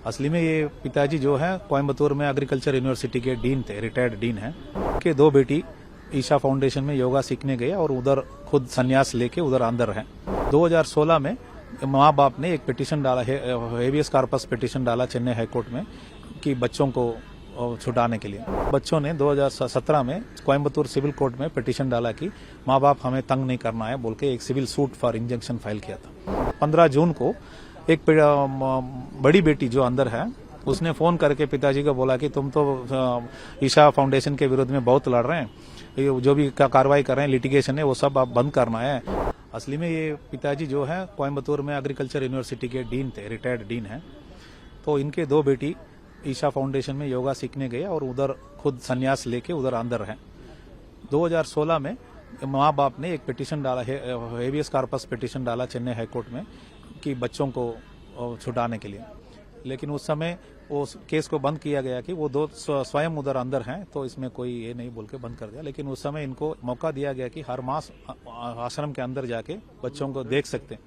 असली में ये पिताजी जो है कोयम्बतूर में एग्रीकल्चर यूनिवर्सिटी के डीन थे, रिटायर्ड डीन हैं। के दो बेटी ईशा फाउंडेशन में योगा सीखने गए और उधर खुद संन्यास लेके उधर अंदर हैं। 2016 में माँ बाप ने एक पिटीशन डाला है, हेबियस कॉर्पस पिटीशन डाला चेन्नई हाईकोर्ट में कि बच्चों को छुटाने के लिए। बच्चों ने 2017 में कोयम्बतूर सिविल कोर्ट में पिटीशन डाला कि माँ बाप हमें तंग नहीं करना है बोल के एक civil suit for injunction file किया था। 15 जून को एक बड़ी बेटी जो अंदर है उसने फोन करके पिताजी को बोला कि तुम तो ईशा फाउंडेशन के विरुद्ध में बहुत लड़ रहे हैं, ये जो भी कार्रवाई कर रहे हैं लिटिगेशन है वो सब आप बंद करना है। असली में ये पिताजी जो है कोयम्बतूर में एग्रीकल्चर यूनिवर्सिटी के डीन थे, रिटायर्ड डीन हैं। तो इनके दो बेटी ईशा फाउंडेशन में योगा सीखने गए और उधर खुद संन्यास लेके उधर अंदर हैं। 2016 में माँ बाप ने एक पिटीशन डाला है, हेबियस कॉर्पस पिटीशन डाला चेन्नई हाईकोर्ट में कि बच्चों को छुटाने के लिए। लेकिन उस समय उस केस को बंद किया गया कि वो दो स्वयं उधर अंदर हैं तो इसमें कोई ये नहीं बोल के बंद कर दिया। लेकिन उस समय इनको मौका दिया गया कि हर मास आश्रम के अंदर जाके बच्चों को देख सकते हैं।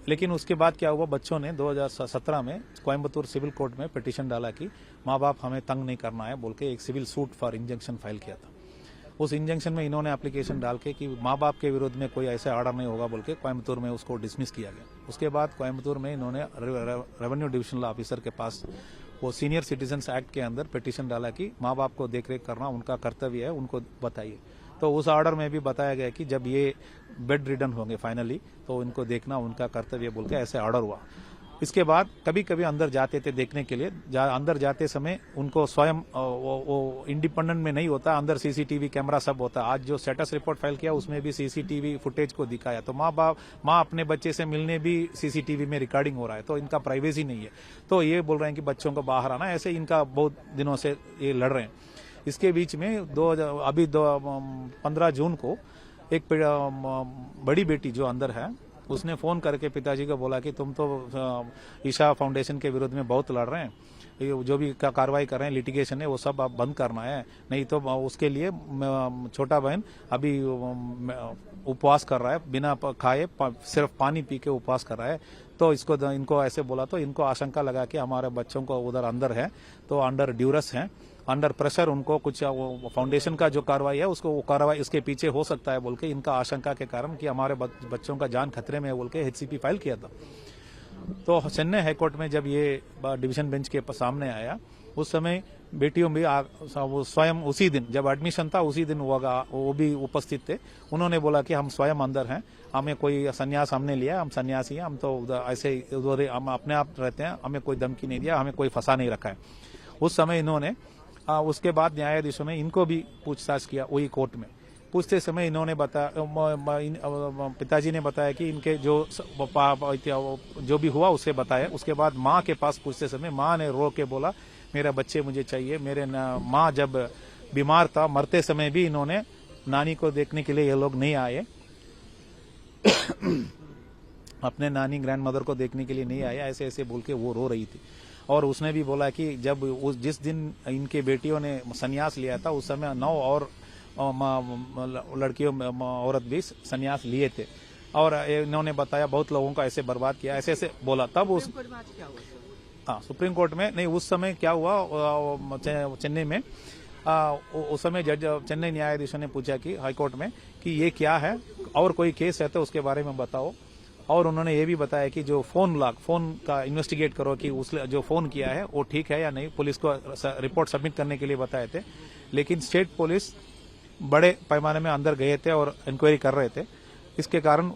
लेकिन उसके बाद क्या हुआ, बच्चों ने 2017 में कोयम्बतूर सिविल कोर्ट में पिटीशन डाला कि माँ बाप हमें तंग नहीं करना है बोल के एक civil suit for injunction file किया था। उस इंजंक्शन में इन्होंने एप्लीकेशन डाल के कि माँ बाप के विरुद्ध में कोई ऐसे ऑर्डर नहीं होगा बोल के कोयम्बतूर में उसको डिसमिस किया गया। उसके बाद कोयम्बतूर में इन्होंने रेवेन्यू डिविजनल ऑफिसर के पास वो सीनियर सिटीजन्स एक्ट के अंदर पिटीशन डाला कि माँ बाप को देखरेख करना उनका कर्तव्य है, उनको बताइए। तो उस ऑर्डर में भी बताया गया कि जब ये बेड रिडन होंगे फाइनली तो इनको देखना उनका कर्तव्य बोल के ऐसे ऑर्डर हुआ। इसके बाद कभी कभी अंदर जाते थे देखने के लिए, अंदर जाते समय उनको स्वयं वो इंडिपेंडेंट में नहीं होता, अंदर सीसीटीवी कैमरा सब होता। आज जो स्टेटस रिपोर्ट फाइल किया उसमें भी सीसीटीवी फुटेज को दिखाया। तो माँ अपने बच्चे से मिलने भी सीसीटीवी में रिकॉर्डिंग हो रहा है, तो इनका प्राइवेसी नहीं है। तो ये बोल रहे हैं कि बच्चों को बाहर आना, ऐसे इनका बहुत दिनों से ये लड़ रहे हैं। इसके बीच में 15 जून को एक बड़ी बेटी जो अंदर है उसने फोन करके पिताजी को बोला कि तुम तो ईशा फाउंडेशन के विरुद्ध में बहुत लड़ रहे हैं, ये जो भी कार्रवाई कर रहे हैं लिटिगेशन है वो सब आप बंद करना है, नहीं तो उसके लिए छोटा बहन अभी उपवास कर रहा है, बिना खाए सिर्फ पानी पी के उपवास कर रहा है। तो इनको ऐसे बोला तो इनको आशंका लगा कि हमारे बच्चों को उधर अंदर है तो अंडर ड्यूरस है, अंडर प्रेशर उनको कुछ फाउंडेशन का जो कार्रवाई है उसको वो कार्रवाई इसके पीछे हो सकता है बोल के इनका आशंका के कारण कि हमारे बच्चों का जान खतरे में है बोल के एचसीपी फाइल किया था। तो चेन्नई हाईकोर्ट में जब ये डिवीजन बेंच के सामने आया उस समय बेटियों भी वो स्वयं उसी दिन जब एडमिशन था उसी दिन वो भी उपस्थित थे। उन्होंने बोला कि हम स्वयं अंदर हैं, हमें कोई संन्यास हमने लिया, हम सन्यासी हैं, हम तो ऐसे उधर हम अपने आप रहते हैं, हमें कोई धमकी नहीं दिया, हमें कोई फंसा नहीं रखा है। उस समय इन्होंने उसके बाद न्यायाधीशों ने इनको भी पूछताछ किया वही कोर्ट में। पूछते समय इन्होंने पिताजी ने बताया कि इनके जो भी हुआ उसे बताया। उसके बाद माँ के पास पूछते समय माँ ने रो के बोला मेरा बच्चे मुझे चाहिए। मेरे माँ जब बीमार था मरते समय भी इन्होंने नानी को देखने के लिए ये लोग नहीं आए अपने नानी ग्रैंडमदर को देखने के लिए नहीं आए, ऐसे ऐसे बोल के वो रो रही थी। और उसने भी बोला कि जब जिस दिन इनके बेटियों ने संन्यास लिया था उस समय 9 और लड़कियों औरत भी संन्यास लिए थे। और इन्होंने बताया बहुत लोगों को ऐसे बर्बाद किया, ऐसे ऐसे बोला। तब उस सुप्रीम कोर्ट में नहीं, उस समय क्या हुआ चेन्नई में उस समय जज चेन्नई न्यायाधीशों ने पूछा कि हाईकोर्ट में कि ये क्या है और कोई केस है तो उसके बारे में बताओ। और उन्होंने ये भी बताया कि जो फोन का इन्वेस्टिगेट करो कि उसने जो फोन किया है वो ठीक है या नहीं। पुलिस को रिपोर्ट सबमिट करने के लिए बताए थे, लेकिन स्टेट पुलिस बड़े पैमाने में अंदर गए थे और इंक्वायरी कर रहे थे। इसके कारण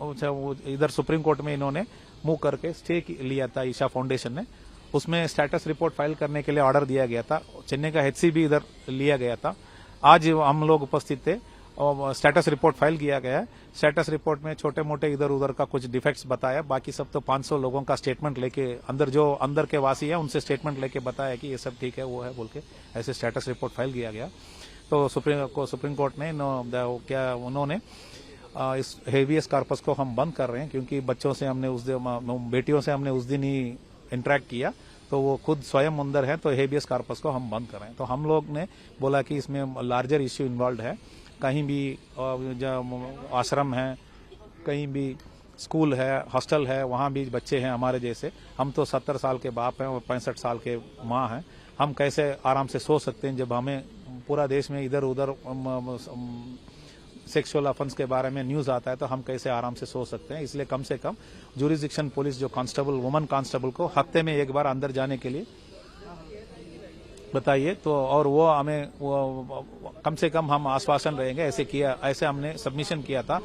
इधर सुप्रीम कोर्ट में इन्होंने मूव करके स्टे लिया था ईशा फाउंडेशन ने। उसमें स्टेटस रिपोर्ट फाइल करने के लिए ऑर्डर दिया गया था, चेन्नई का एचसी भी इधर लिया गया था। आज हम लोग उपस्थित थे और स्टेटस रिपोर्ट फाइल किया गया है। स्टेटस रिपोर्ट में छोटे मोटे इधर उधर का कुछ डिफेक्ट्स बताया, बाकी सब तो 500 लोगों का स्टेटमेंट लेके अंदर के वासी है उनसे स्टेटमेंट लेके बताया कि ये सब ठीक है वो है बोल के ऐसे स्टेटस रिपोर्ट फाइल किया गया। तो सुप्रीम कोर्ट ने क्या उन्होंने इस हेबियस कॉर्पस को हम बंद कर रहे हैं क्योंकि बच्चों से हमने बेटियों से हमने उस दिन ही इंटरेक्ट किया तो वो खुद स्वयं अंदर है, तो हेबियस कॉर्पस को हम बंद कर रहे हैं। तो हम लोग ने बोला कि इसमें लार्जर इश्यू इन्वॉल्व है, कहीं भी आश्रम है, कहीं भी स्कूल है, हॉस्टल है, वहाँ भी बच्चे हैं हमारे जैसे। हम तो 70 साल के बाप हैं और 65 साल के माँ हैं। हम कैसे आराम से सो सकते हैं जब हमें पूरा देश में इधर उधर सेक्सुअल अफेंस के बारे में न्यूज आता है, तो हम कैसे आराम से सो सकते हैं। इसलिए कम से कम जुरिस्डिक्शन पुलिस जो कांस्टेबल, वुमन कांस्टेबल को हफ्ते में एक बार अंदर जाने के लिए बताइए, तो और वो हमें कम से कम हम आश्वासन रहेंगे, ऐसे हमने सबमिशन किया था।